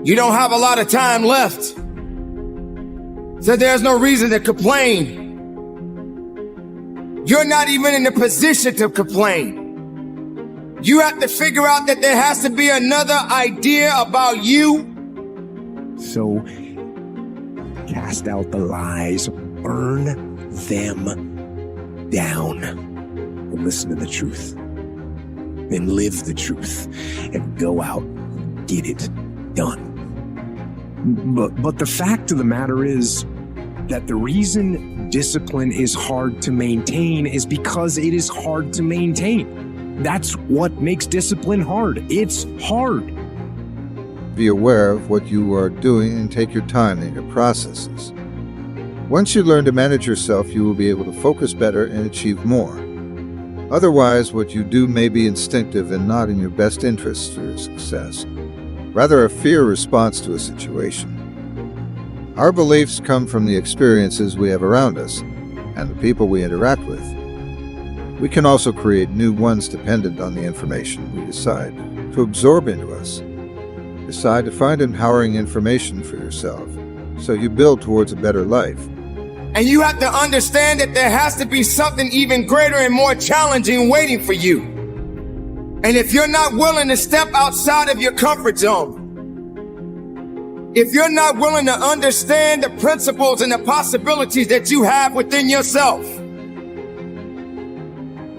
You don't have a lot of time left. So there's no reason to complain. You're not even in a position to complain. You have to figure out that there has to be another idea about you. So cast out the lies, burn them down, and listen to the truth. And live the truth, and go out and get it done. But the fact of the matter is that the reason discipline is hard to maintain is because it is hard to maintain. That's what makes discipline hard. It's hard. Be aware of what you are doing and take your time in your processes. Once you learn to manage yourself, you will be able to focus better and achieve more. Otherwise, what you do may be instinctive and not in your best interest for your success, rather a fear response to a situation. Our beliefs come from the experiences we have around us and the people we interact with. We can also create new ones dependent on the information we decide to absorb into us. Decide to find empowering information for yourself so you build towards a better life. And you have to understand that there has to be something even greater and more challenging waiting for you. And if you're not willing to step outside of your comfort zone, if you're not willing to understand the principles and the possibilities that you have within yourself,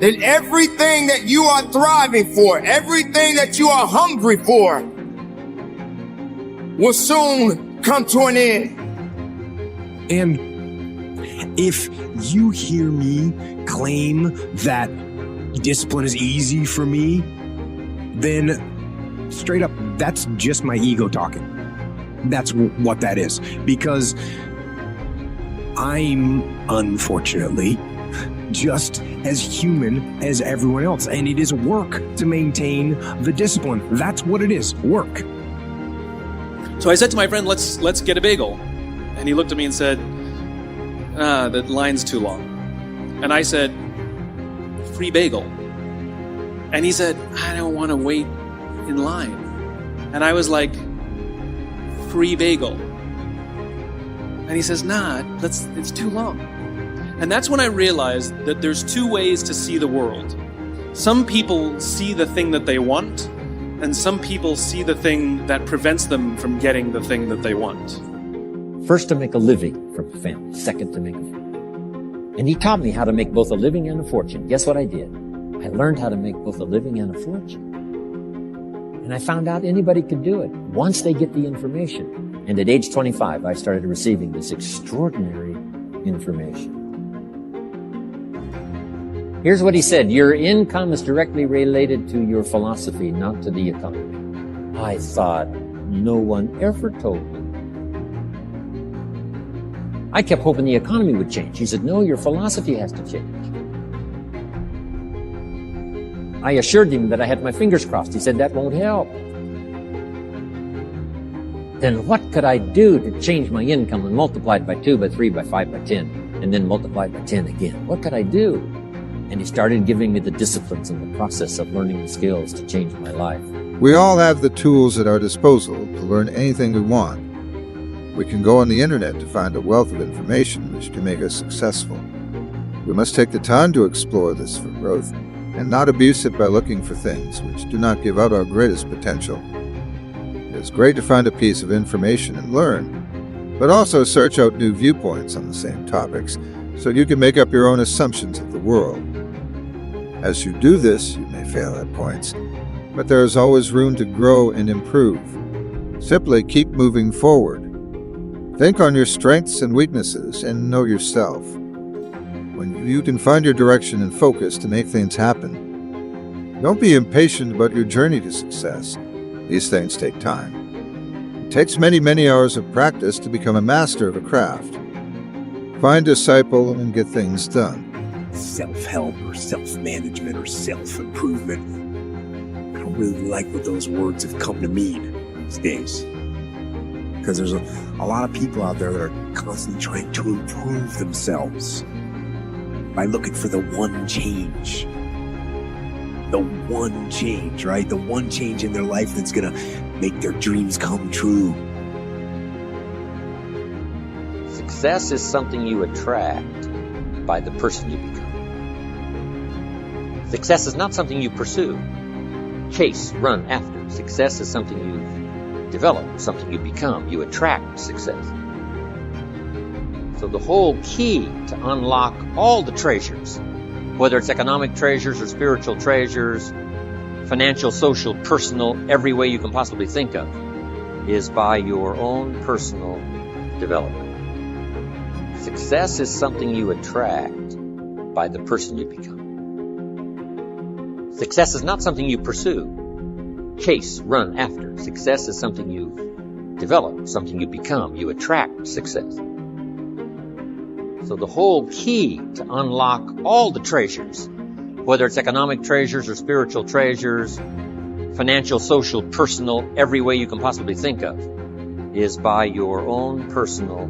then everything that you are thriving for, everything that you are hungry for, will soon come to an end. And if you hear me claim that discipline is easy for me, then straight up, that's just my ego talking. That's what that is. Because I'm, unfortunately, just as human as everyone else. And it is work to maintain the discipline. That's what it is, work. So I said to my friend, let's get a bagel. And he looked at me and said, the line's too long. And I said, free bagel. And he said, I don't want to wait in line. And I was like, free bagel. And he says, nah, it's too long. And that's when I realized that there's two ways to see the world. Some people see the thing that they want, and some people see the thing that prevents them from getting the thing that they want. First, to make a living from a family. Second, to make a fortune. And he taught me how to make both a living and a fortune. Guess what I did? I learned how to make both a living and a fortune. And I found out anybody could do it once they get the information. And at age 25, I started receiving this extraordinary information. Here's what he said: your income is directly related to your philosophy, not to the economy. I thought, no one ever told me. I kept hoping the economy would change. He said, no, your philosophy has to change. I assured him that I had my fingers crossed. He said, that won't help. Then what could I do to change my income and multiply it by 2, by 3, by 5, by 10, and then multiply it by 10 again? What could I do? And he started giving me the disciplines and the process of learning the skills to change my life. We all have the tools at our disposal to learn anything we want. We can go on the internet to find a wealth of information which can make us successful. We must take the time to explore this for growth and not abuse it by looking for things which do not give out our greatest potential. It is great to find a piece of information and learn, but also search out new viewpoints on the same topics so you can make up your own assumptions of the world. As you do this, you may fail at points, but there is always room to grow and improve. Simply keep moving forward. Think on your strengths and weaknesses and know yourself. When you can find your direction and focus to make things happen. Don't be impatient about your journey to success. These things take time. It takes many, many hours of practice to become a master of a craft. Find a disciple and get things done. Self-help or self-management or self-improvement. I don't really like what those words have come to mean these days. Because there's a lot of people out there that are constantly trying to improve themselves by looking for the one change. the one change, right? The one change in their life that's going to make their dreams come true. Success is something you attract by the person you become. Success is not something you pursue, chase, run after. Success is something you develop, something you become. You attract success. So the whole key to unlock all the treasures, whether it's economic treasures or spiritual treasures, financial, social, personal, every way you can possibly think of, is by your own personal development. Success is something you attract by the person you become. Success is not something you pursue, chase, run after. Success is something you develop, something you become. You attract success. So the whole key to unlock all the treasures, whether it's economic treasures or spiritual treasures, financial, social, personal, every way you can possibly think of, is by your own personal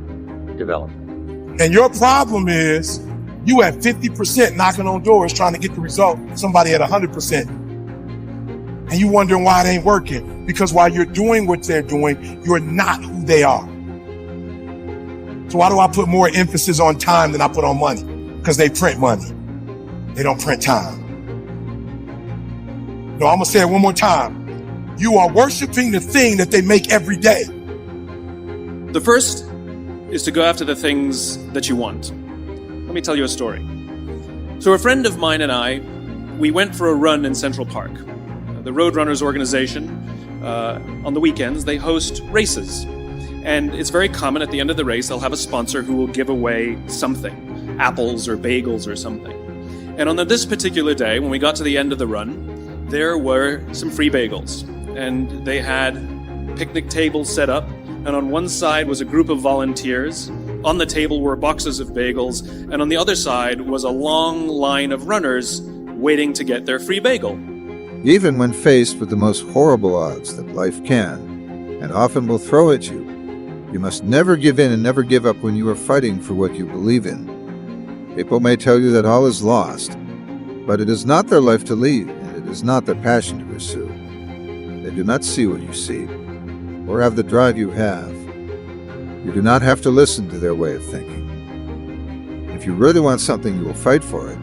development. And your problem is you at 50% knocking on doors trying to get the result, somebody at 100%. And you wondering why it ain't working. Because while you're doing what they're doing, you're not who they are. So why do I put more emphasis on time than I put on money? Because they print money. They don't print time. No, I'm going to say it one more time. You are worshiping the thing that they make every day. The first is to go after the things that you want. Let me tell you a story. So a friend of mine and I, we went for a run in Central Park. The Roadrunners organization, on the weekends, they host races. And it's very common at the end of the race, they'll have a sponsor who will give away something, apples or bagels or something. And on this particular day, when we got to the end of the run, there were some free bagels. And they had picnic tables set up. And on one side was a group of volunteers. On the table were boxes of bagels. And on the other side was a long line of runners waiting to get their free bagel. Even when faced with the most horrible odds that life can, and often will throw at you, you must never give in and never give up when you are fighting for what you believe in. People may tell you that all is lost, but it is not their life to lead, and it is not their passion to pursue. They do not see what you see, or have the drive you have. You do not have to listen to their way of thinking. If you really want something, you will fight for it.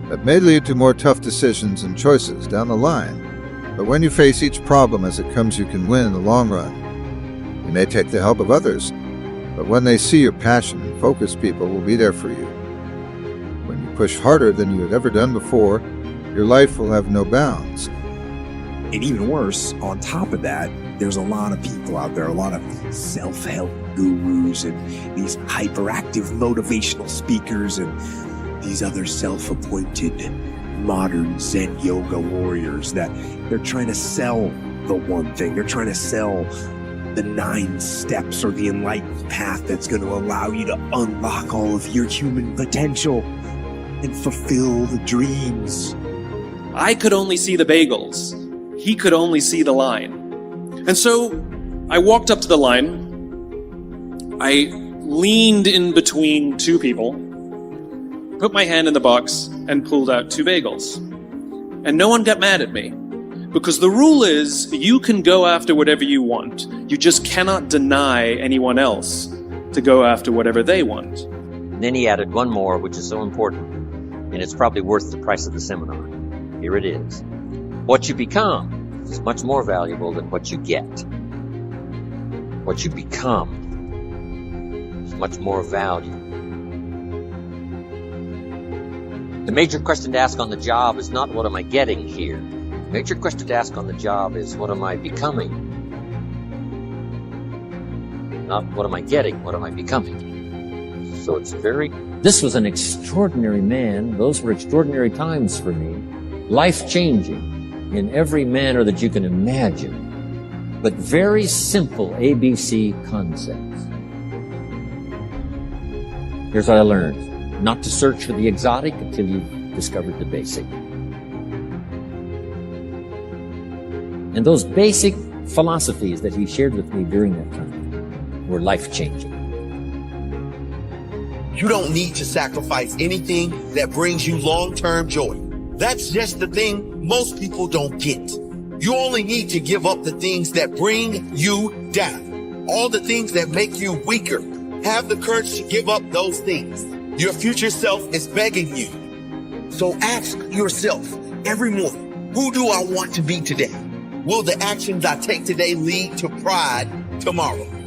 That may lead to more tough decisions and choices down the line, but when you face each problem as it comes, you can win in the long run. You may take the help of others, but when they see your passion, focused people will be there for you. When you push harder than you had ever done before, your life will have no bounds. And even worse, on top of that, there's a lot of people out there, a lot of self-help gurus and these hyperactive motivational speakers and these other self-appointed modern Zen yoga warriors that they're trying to sell the one thing. They're trying to sell the 9 steps or the enlightened path that's going to allow you to unlock all of your human potential and fulfill the dreams. I could only see the bagels. He could only see the line. And so I walked up to the line. I leaned in between 2 people, put my hand in the box, and pulled out 2 bagels. And no one got mad at me. Because the rule is, you can go after whatever you want. You just cannot deny anyone else to go after whatever they want. And then he added one more, which is so important, and it's probably worth the price of the seminar. Here it is. What you become is much more valuable than what you get. What you become is much more valuable. The major question to ask on the job is not what am I getting here? The major question to ask on the job is what am I becoming? Not what am I getting, what am I becoming? So it's This was an extraordinary man. Those were extraordinary times for me. Life-changing in every manner that you can imagine. But very simple ABC concepts. Here's what I learned. Not to search for the exotic until you've discovered the basic. And those basic philosophies that he shared with me during that time were life-changing. You don't need to sacrifice anything that brings you long-term joy. That's just the thing most people don't get. You only need to give up the things that bring you down. All the things that make you weaker. Have the courage to give up those things. Your future self is begging you. So ask yourself every morning, who do I want to be today? Will the actions I take today lead to pride tomorrow?